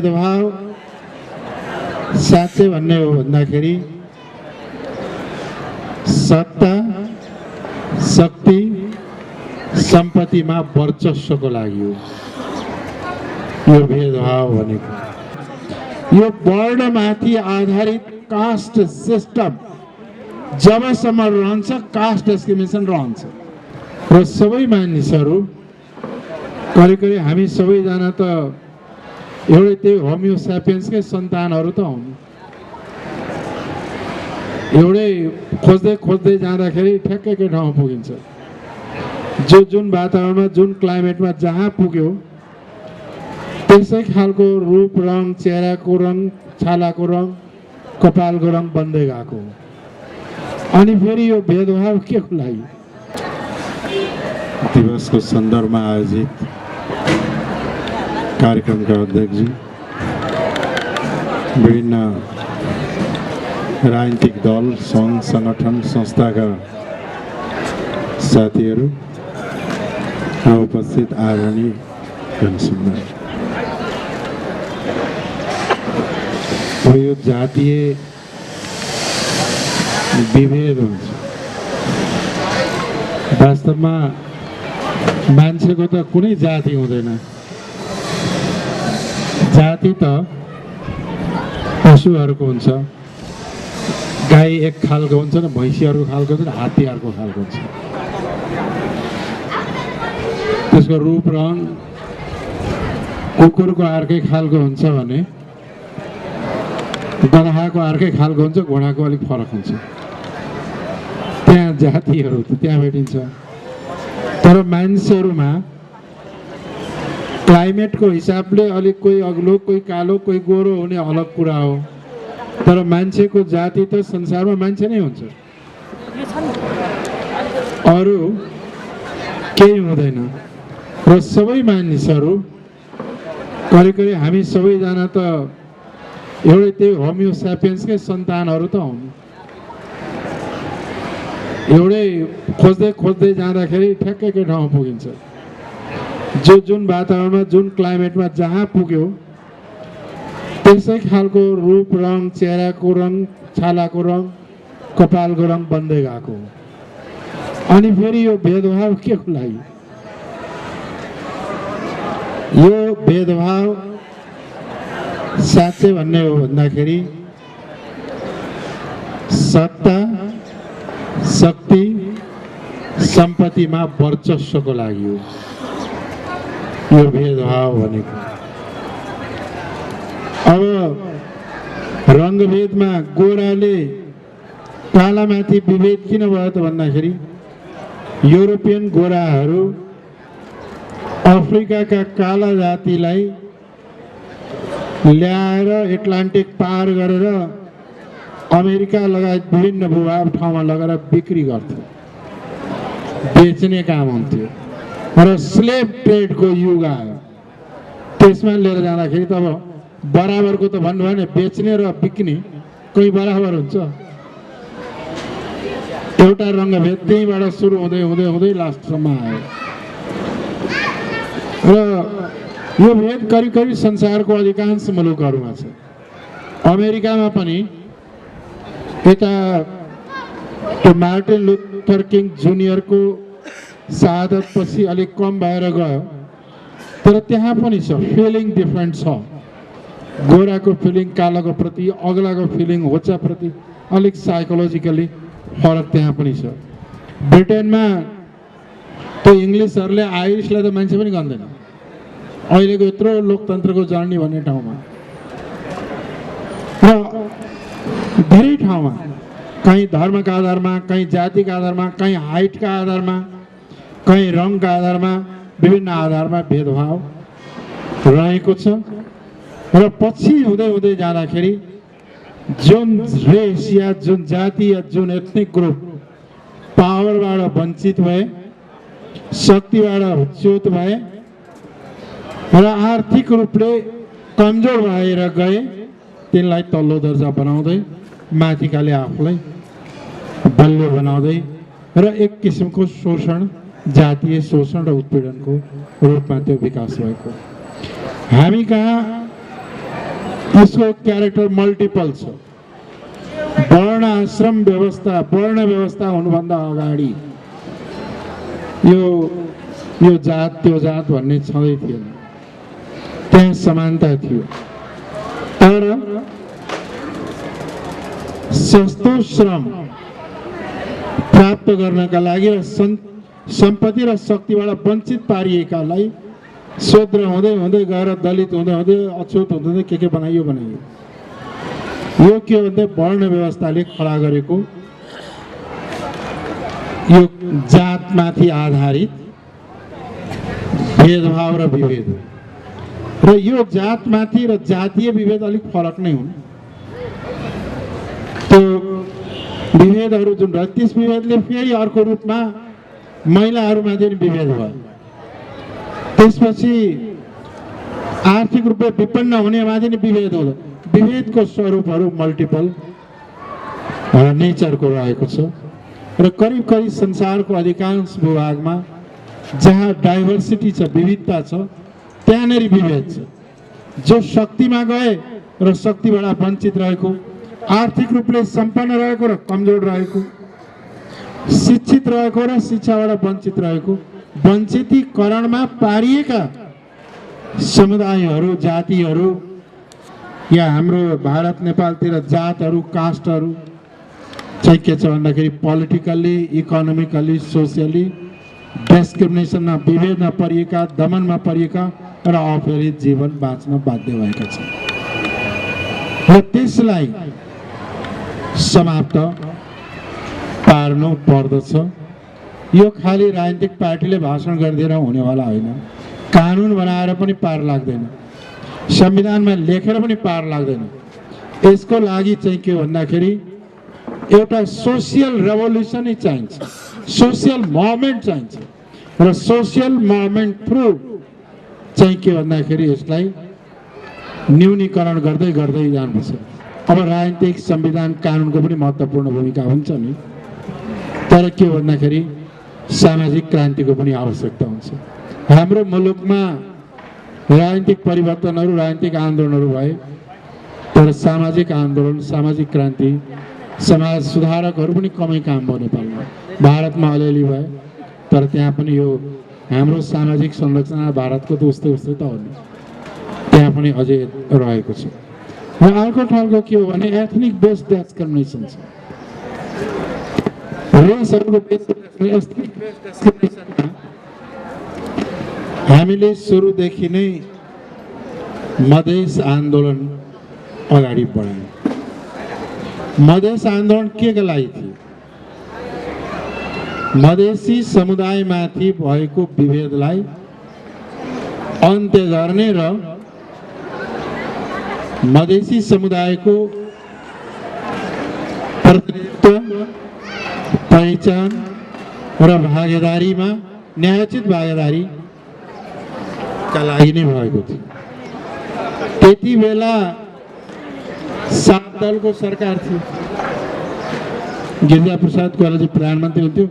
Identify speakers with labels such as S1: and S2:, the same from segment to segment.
S1: भेदभाव साँच्चै भन्ने हो भन्दाखेरि सत्ता शक्ति सम्पत्तिमा वर्चस्वको लागि हो यो भेदभाव भनेको। यो वर्णमाथि आधारित कास्ट सिस्टम जबसम्म रहन्छ कास्ट डिस्क्रिमिनेसन रहन्छ र सबै मानिसहरू करिब हामी सबैजना त एउटै त्यही होमियो स्यापियन्सकै सन्तानहरू त हुन्। एउटै खोज्दै खोज्दै जाँदाखेरि ठ्याक्कै ठाउँ पुगिन्छ। जुन वातावरणमा जुन क्लाइमेटमा जहाँ पुग्यो त्यसै खालको रूप रङ चेहराको रङ छालाको रङ कपालको रङ बन्दै गएको हो। अनि फेरि यो भेदभाव के को लागि? दिवसको सन्दर्भमा आयोजित कार्यक्रमका अध्यक्षजी, विभिन्न राजनीतिक दल सङ्घ संगठन संस्थाका साथीहरू र उपस्थित आदरणीय जनसमुदाय, यो जातीय विभेद हुन्छ। वास्तवमा मान्छेको त कुनै जाति हुँदैन। जाति त पशुहरूको हुन्छ। गाई एक खालको हुन्छ र भैँसी अर्को खालको हुन्छ र हात्ती अर्को खालको हुन्छ। त्यसको रूप रङ कुकुरको अर्कै खालको हुन्छ भने गधाको अर्कै खालको हुन्छ, घोडाको अलिक फरक हुन्छ। त्यहाँ जातिहरू त्यहाँ भेटिन्छ। तर मान्छेहरूमा क्लाइमेटको हिसाबले अलिक कोही अग्लो कोही कालो कोही गोरो हुने अलग कुरा हो। तर मान्छेको जाति त संसारमा मान्छे नै हुन्छ, अरू केही हुँदैन। र सबै मानिसहरू करिब हामी सबैजना त एउटै त्यही होमियो स्यापियन्सकै सन्तानहरू त हुन्। एउटै खोज्दै खोज्दै जाँदाखेरि ठ्याक्कै ठाउँ पुगिन्छ। जुन वातावरणमा जुन क्लाइमेटमा जहाँ पुग्यो त्यसै खालको रूप रङ चेहराको रङ छालाको रङ कपालको रङ बन्दै गएको हो। अनि फेरि यो भेदभाव के को लागि? यो भेदभाव साँच्चै भन्ने हो भन्दाखेरि सत्ता शक्ति सम्पत्तिमा वर्चस्वको लागि हो यो भेदभाव भनेको। अब रङ्गभेदमा गोराले कालामाथि विभेद किन भयो त भन्दाखेरि युरोपियन गोराहरू अफ्रिकाका काला जातिलाई ल्याएर एटलान्टिक पार गरेर अमेरिका लगायत विभिन्न भूभाग ठाउँमा लगेर बिक्री गर्थे, बेच्ने काम हुन्थ्यो। र स्लेभ ट्रेडको युग आयो। त्यसमा लिएर जाँदाखेरि त अब बराबरको त भन्नु भने बेच्ने र बिक्ने कोही बराबर हुन्छ। एउटा रङ्गभेद त्यहीँबाट सुरु हुँदै हुँदै हुँदै लास्टसम्म आयो। र यो भेद करिब संसारको अधिकांश मुलुकहरूमा छ। अमेरिकामा पनि यता त्यो मार्टिन लुथर किङ जुनियरको शहादत पछि अलिक कम भएर गयो। तर त्यहाँ पनि छ फिलिङ डिफ्रेन्ट छ। गोराको फिलिङ कालोको प्रति, अग्लाको फिलिङ होचाप्रति अलिक साइकोलोजिकली फरक त्यहाँ पनि छ। ब्रिटेनमा त्यो इङ्ग्लिसहरूले आइरिसलाई त मान्छे पनि गन्दैन अहिलेको यत्रो लोकतन्त्रको जर्नी भन्ने ठाउँमा। र धेरै ठाउँमा कहीँ धर्मका आधारमा, कहीँ जातिका आधारमा, कहीँ हाइटका आधारमा, कहीँ रङका आधारमा, विभिन्न आधारमा भेदभाव रहेको छ। र पछि हुँदै हुँदै जाँदाखेरि जुन रेस या जुन जाति या जुन एथनिक ग्रुप पावरबाट वञ्चित भए, शक्तिबाट च्युत भए र आर्थिक रूपले कमजोर भएर गए, तिनलाई तल्लो दर्जा बनाउँदै माथिकाले आफूलाई बलियो बनाउँदै र एक किसिमको शोषण, जातीय शोषण र उत्पीडनको रूपमा त्यो विकास भएको। हामी कहाँ त्यसको क्यारेक्टर मल्टिपल छ। वर्ण आश्रम व्यवस्था, वर्ण व्यवस्था हुनुभन्दा अगाडि यो जात त्यो जात भन्ने छँदै थिएन, त्यहाँ समानता थियो। तर सस्तो श्रम प्राप्त गर्नका लागि र सम्पत्ति र शक्तिबाट वञ्चित पारिएकालाई शूद्र हुँदै हुँदै गएर दलित हुँदै हुँदै अछुत हुँदै के बनाइयो। यो के भन्दा वर्ण व्यवस्थाले खडा गरेको यो जातमाथि आधारित भेदभाव र विभेद हो। र यो जातमाथि र जातीय विभेद अलिक फरक नै हुन्। त्यो विभेदहरू जुन र त्यस विभेदले फेरि अर्को रूपमा महिलाहरूमाथि विभेद भयो। त्यसपछि आर्थिक रूपले विपन्न हुनेमाथि विभेद हो। विभेदको स्वरूपहरू मल्टिपल नेचरको रहेको छ र करिब करिब संसारको अधिकांश भूभागमा जहाँ डाइभर्सिटी छ, विविधता छ, त्यहाँनेरि विभेद छ। जो शक्तिमा गए र शक्तिबाट वञ्चित रहेको, आर्थिक रूपले सम्पन्न रहेको र कमजोर रहेको, शिक्षित रहेको र शिक्षाबाट वञ्चित रहेको, वञ्चितीकरणमा पारिएका समुदायहरू, जातिहरू, या हाम्रो भारत नेपालतिर जातहरू, कास्टहरू चाहिँ के छ भन्दाखेरि पोलिटिकल्ली, इकोनोमिकल्ली, सोसियली डिस्क्रिमिनेसनमा, विभेदमा परिएका, दमनमा परिएका र अप्रेरित जीवन बाँच्न बाध्य भएका छन्। र त्यसलाई समाप्त पार्नु पर्दछ। यो खाली राजनीतिक पार्टीले भाषण गरिदिएर हुनेवाला होइन। कानुन बनाएर पनि पार लाग्दैन, संविधानमा लेखेर पनि पार लाग्दैन। यसको लागि चाहिँ के भन्दाखेरि एउटा सोसियल रेभोल्युसनै चाहिन्छ, सोसियल मुभमेन्ट चाहिन्छ र सोसियल मुभमेन्ट थ्रु चाहिँ के भन्दाखेरि यसलाई न्यूनीकरण गर्दै गर्दै जानुपर्छ। अब राजनीतिक, संविधान, कानुनको पनि महत्त्वपूर्ण भूमिका हुन्छ नि, तर के भन्दाखेरि सामाजिक क्रान्तिको पनि आवश्यकता हुन्छ। हाम्रो मुलुकमा राजनीतिक परिवर्तनहरू, राजनीतिक आन्दोलनहरू भए, तर सामाजिक आन्दोलन, सामाजिक क्रान्ति, समाज सुधारकहरू पनि कमै काम भयो नेपालमा। भारतमा अलिअलि भए, तर त्यहाँ पनि यो हाम्रो सामाजिक संरचना भारतको त उस्तै उस्तै त हो नि, त्यहाँ पनि अझै रहेको छ। र अर्को ठाउँको के हो भने एथनिक बेस्ड डिस्क्रिमिनेसन छ। रेसहरूको हामीले सुरुदेखि नै मधेस आन्दोलन अगाडि बढायौँ। मधेस आन्दोलन के लागि थियो? मधेसी समुदायमाथि भएको विभेदलाई अन्त्य गर्ने र मधेसी समुदायको प्रतिनिधित्व, पहिचान र भागीदारीमा न्यायोचित भागीदारी का लागि नै भएको थियो। त्यति बेला 7 दलको सरकार थियो। गिरिजाप्रसाद कोइराला प्रधानमन्त्री हुन्थ्यो।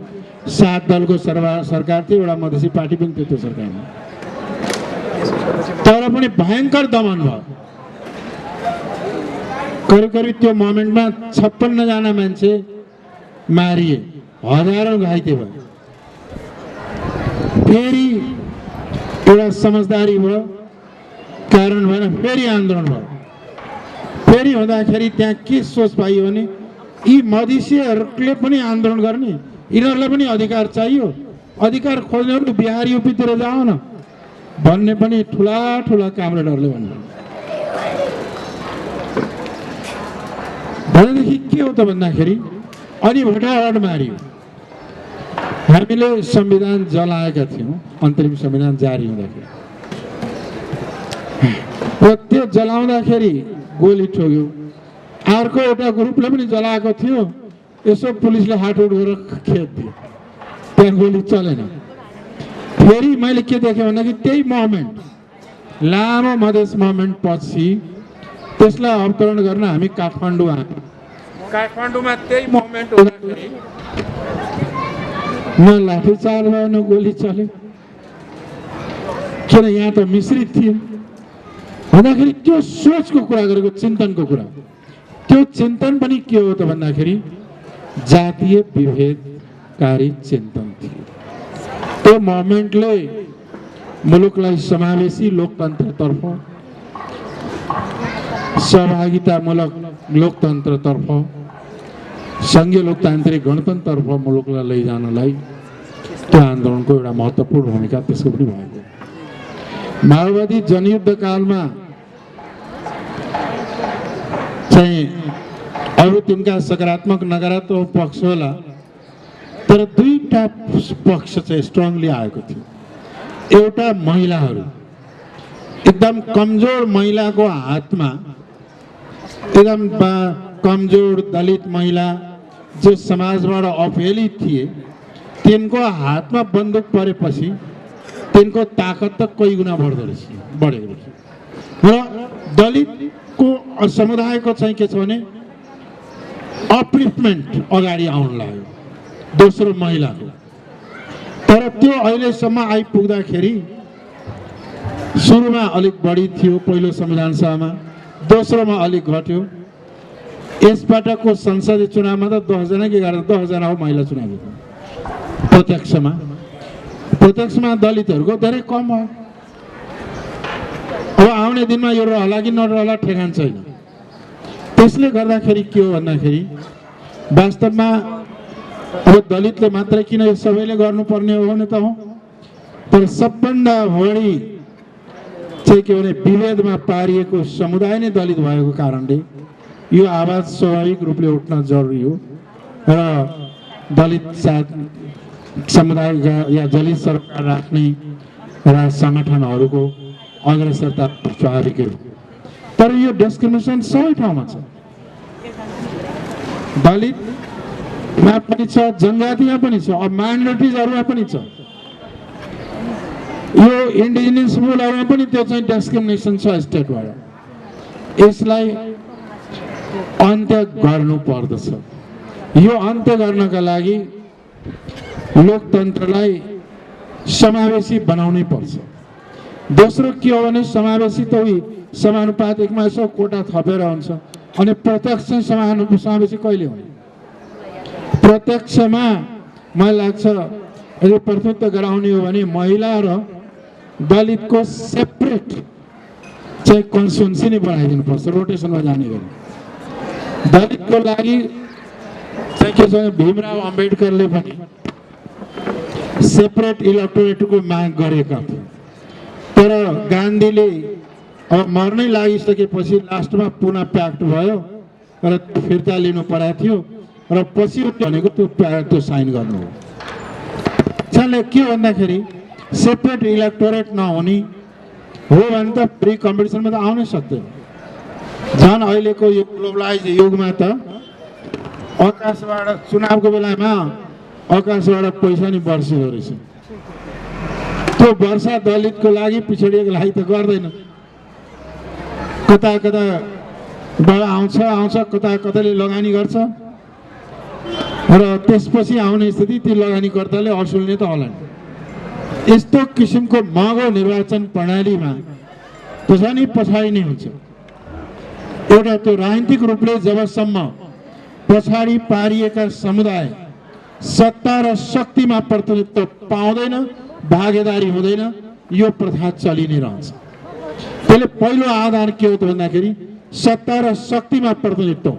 S1: 7 दलको सरकार थियो, एउटा मधेसी पार्टी पनि थियो त्यो सरकारमा। तर पनि भयङ्कर दमन भयो। करिब करिब त्यो मोमेन्टमा 56 जना मान्छे मारिए, हजारौं घाइते भयो। फेरि एउटा समझदारी भयो, कारण भएन, फेरि आन्दोलन भयो। फेरि हुँदाखेरि त्यहाँ के सोच पाइयो भने यी मधेसीहरूले पनि आन्दोलन गर्ने, यिनीहरूलाई पनि अधिकार चाहियो, अधिकार खोज्नेहरू बिहार युपीतिर जाओ न भन्ने पनि ठुला ठुला कामरेडहरूले भन्नु। भनेदेखि के हो त भन्दाखेरि अनि भटाभट मारियो। हामीले संविधान जलाएका थियौँ अन्तरिम संविधान जारी हुँदाखेरि, र त्यो जलाउँदाखेरि गोली ठोक्यो। अर्को एउटा ग्रुपले पनि जलाएको थियो, यसो पुलिसले हात उठेर खेद्यो, त्यहाँ गोली चलेन। फेरि मैले के देखेँ भन्दाखेरि त्यही मोमेन्ट, लामो मधेस मोमेन्ट पछि त्यसलाई अवतरण गर्न हामी काठमाडौँ आयौँ। काठमाडौँमा त्यही मोमेन्ट हुँदाखेरि न लाठीचार्ज भयो, न गोली चल्यो, किन यहाँ त मिश्रित थियो। भन्दाखेरि त्यो सोचको कुरा गरेको, चिन्तनको कुरा। त्यो चिन्तन पनि के हो त भन्दाखेरि जातीय विभेदकारी चिन्तन थियो। त्यो मोमेन्टले मुलुकलाई समावेशी लोकतन्त्रतर्फ, सहभागितामूलक लोकतन्त्रतर्फ, संघीय लोकतान्त्रिक गणतन्त्रतर्फ मुलुकलाई लैजानलाई त्यो आन्दोलनको एउटा महत्त्वपूर्ण भूमिका त्यसको पनि भएको। माओवादी जनयुद्ध कालमा चाहिँ अरू तिनका सकारात्मक नकारात्मक पक्ष होला, तर दुईटा पक्ष चाहिँ स्ट्रङली आएको थियो। एउटा महिलाहरू, एकदम कमजोर महिलाको हातमा, एकदम कमजोर दलित महिला जो समाजबाट अवहेलित थिए, तिनको हातमा बन्दुक परेपछि तिनको ताकत त कई गुणा बढेको रहेछ। र दलितको समुदायको चाहिँ के छ भने अपलिफ्टमेन्ट अगाडि आउन लाग्यो दोस्रो महिलाको। तर त्यो अहिलेसम्म आइपुग्दाखेरि सुरुमा अलिक बढी थियो पहिलो संविधान सभामा, दोस्रोमा अलिक घट्यो। यसपटकको संसदीय चुनावमा त 10 जना के 10 जना हो महिला चुनाव जित्यो प्रत्यक्षमा दलितहरूको धेरै कम हो। अब आउने दिनमा यो रहला कि नरहला ठेगान छैन। त्यसले गर्दाखेरि के हो भन्दाखेरि वास्तवमा अब दलितले मात्रै किन यो सबैले गर्नुपर्ने हो भने त हो, तर सबभन्दा बढी चाहिँ के भने विभेदमा पारिएको समुदाय नै दलित भएको कारणले यो आवाज स्वाभाविक रूपले उठ्न जरुरी हो। र दलित समुदाय या दलित सरकार राख्ने र सङ्गठनहरूको अग्रसरता स्वाभाविकै हो। तर यो डिस्क्रिमिनेसन सबै ठाउँमा छ, दलितमा पनि छ, जनजातिमा पनि छ, अब माइनोरिटिजहरूमा पनि छ, यो इन्डिजिनियस मुलहरूमा पनि त्यो चाहिँ डिस्क्रिमिनेसन छ स्टेटबाट। यसलाई अन्त्य गर्नु पर्दछ। यो अन्त्य गर्नका लागि लोकतन्त्रलाई समावेशी बनाउनै पर्छ। दोस्रो के हो भने समावेशी त उही समानुपातिकमा यसो कोटा थपेर हुन्छ, अनि प्रत्यक्ष समावेशी कहिले हुने? प्रत्यक्षमा मलाई लाग्छ यदि प्रतिनिधित्व गराउने हो भने महिला र दलितको सेपरेट चाहिँ कन्स्टिट्युन्सी नै बनाइदिनु पर्छ, रोटेसनमा जाने गरी। दलितको लागि चाहिँ के छ, भीमराव अम्बेडकरले पनि सेपरेट इलेक्टोरेटको माग गरेका थिए, तर गान्धीले अब मर्नै लागिसकेपछि लास्टमा पुनः प्याक्ट भयो र फिर्ता लिनु परेको थियो र पछि भनेको त्यो साइन गर्नु हो। त्यसले के भन्दाखेरि सेपरेट इलेक्टोरेट नहुने हो भने त फ्री कम्पिटिसनमा त आउनै सक्दैन। झन् अहिलेको यो ग्लोबलाइज युगमा त आकाशबाट चुनावको बेलामा आकाशबाट पैसा नि बर्सिँदो रहेछ। त्यो वर्षा दलितको लागि पिछडिएको लागि त गर्दैन, कता कताबाट आउँछ, कता कताले लगानी गर्छ र त्यसपछि आउने स्थिति ती लगानीकर्ताले असुल्ने त होला नि। यस्तो किसिमको महँगो निर्वाचन प्रणालीमा पछाडि नै हुन्छ। एउटा त्यो राजनीतिक रूपले जबसम्म पछाडि पारिएका समुदाय सत्ता र शक्तिमा प्रतिनिधित्व पाउँदैन, भागेदारी हुँदैन, यो प्रथा चलि नै रहन्छ। त्यसले पहिलो आधार के हो त भन्दाखेरि सत्ता र शक्तिमा प्रतिनिधित्व,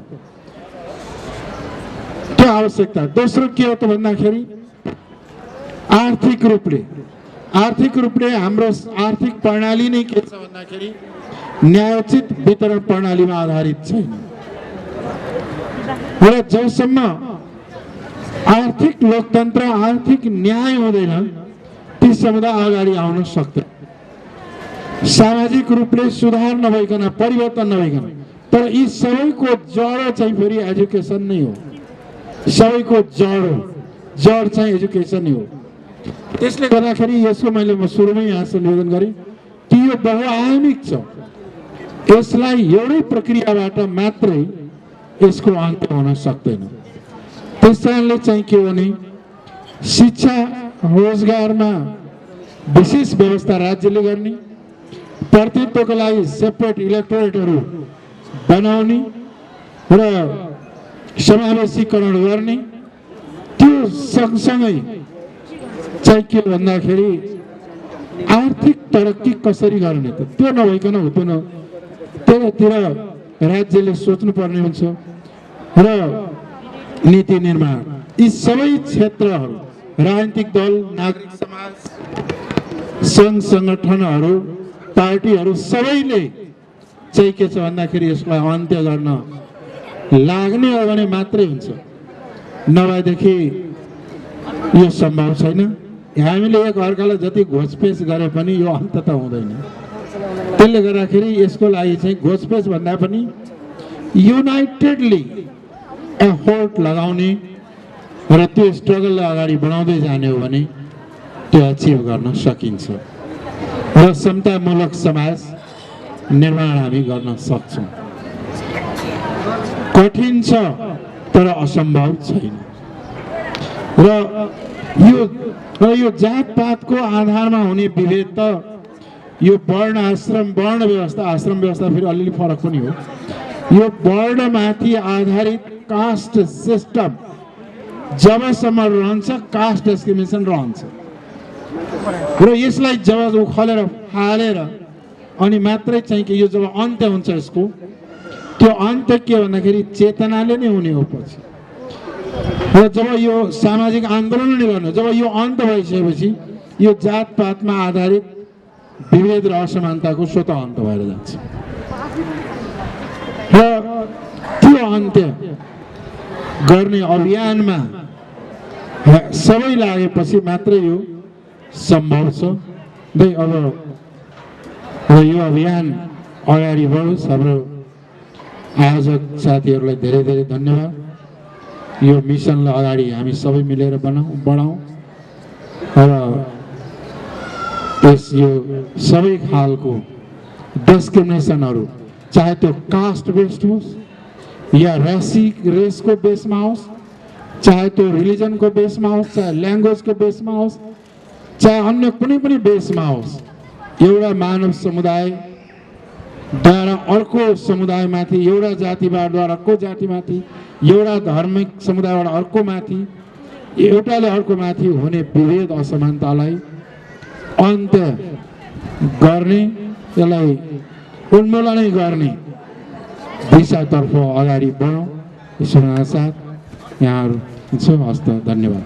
S1: त्यो आवश्यकता। दोस्रो के हो त भन्दाखेरि आर्थिक रूपले हाम्रो आर्थिक प्रणाली नै के छ भन्दाखेरि न्यायोचित वितरण प्रणालीमा आधारित छैन। र जबसम्म आर्थिक लोकतन्त्र, आर्थिक न्याय हुँदैन ती समुदाय अगाडि आउन सक्दैन। सामाजिक रूपले सुधार नभइकन, परिवर्तन नभइकन, तर यी सबैको जड चाहिँ फेरि एजुकेसन नै हो। सबैको जड चाहिँ एजुकेसन नै हो। त्यसले गर्दाखेरि यसको मैले सुरुमै यहाँसँग निवेदन गरेँ कि यो बहुआयामिक छ। यसलाई एउटै प्रक्रियाबाट मात्रै यसको अन्त्य हुन सक्दैन। त्यस कारणले चाहिँ के भने शिक्षा रोजगारमा विशेष व्यवस्था राज्यले गर्ने प्रतिनिधित्वको लागि सेपरेट इलेक्टोरेटहरू बनाउने र समावेशीकरण गर्ने, त्यो सँगसँगै चाहिँ के भन्दाखेरि आर्थिक तरक्की कसरी गर्ने त त्यो नभइकन हुँदैन। त्यतातिर राज्यले सोच्नुपर्ने हुन्छ र नीति निर्माण यी सबै क्षेत्रहरू राजनीतिक दल, नागरिक समाज, सङ्घ संगठनहरू, पार्टीहरू सबैले चाहिँ के छ भन्दाखेरि यसलाई अन्त्य गर्न लाग्ने हो भने मात्रै हुन्छ, नभएदेखि यो सम्भव छैन। हामीले एक अर्कालाई जति घोषपेस गरे पनि यो अन्त त हुँदैन। त्यसले गर्दाखेरि यसको लागि चाहिँ घोषपेस भन्दा पनि युनाइटेडली एफोर्ट लगाउने र त्यो स्ट्रगललाई अगाडि बढाउँदै जाने हो भने त्यो अचिभ गर्न सकिन्छ र समतामूलक समाज निर्माण हामी गर्न सक्छौँ। कठिन छ तर असम्भव छैन। र यो जातपातको आधारमा हुने विभेद त यो वर्ण आश्रम व्यवस्था फेरि अलिअलि फरक पनि हो। यो वर्णमाथि आधारित कास्ट सिस्टम जबसम्म रहन्छ कास्ट डिस्क्रिमिनेसन रहन्छ र यसलाई जब उखालेर फालेर अनि मात्रै चाहिँ कि यो जब अन्त्य हुन्छ यसको, त्यो अन्त्य के भन्दाखेरि चेतनाले नै हुने हो पछि। र जब यो सामाजिक आन्दोलन नै गर्नु, जब यो अन्त्य भइसकेपछि यो जातपातमा आधारित विभेद र असमानताको स्वतः अन्त्य भएर जान्छ र त्यो अन्त्य गर्ने अभियानमा सबै लागेपछि मात्रै यो सम्भव छ। अब यो अभियान अगाडि बढोस्। हाम्रो आयोजक साथीहरूलाई धेरै धेरै धन्यवाद। यो मिसनलाई अगाडि हामी सबै मिलेर बढाउँ र यो सबै खालको डिस्क्रिमिनेसनहरू, चाहे त्यो कास्ट बेस्ड होस् या रेसको बेसमा होस्, चाहे त्यो रिलिजनको बेसमा होस्, चाहे ल्याङ्ग्वेजको बेसमा होस्, चाहे अन्य कुनै पनि बेसमा होस्, एउटा मानव समुदायद्वारा अर्को समुदायमाथि, एउटा जातिवादद्वारा अर्को जातिमाथि, एउटा धार्मिक समुदायबाट अर्को माथि, एउटाले अर्को माथि हुने विभेद असमानतालाई अन्त्य गर्ने, त्यसलाई उन्मूलनै गर्ने दिशातर्फ अगाडि बढौँ। ईश्वरका साथ यहाँहरू छु। हस्त धन्यवाद।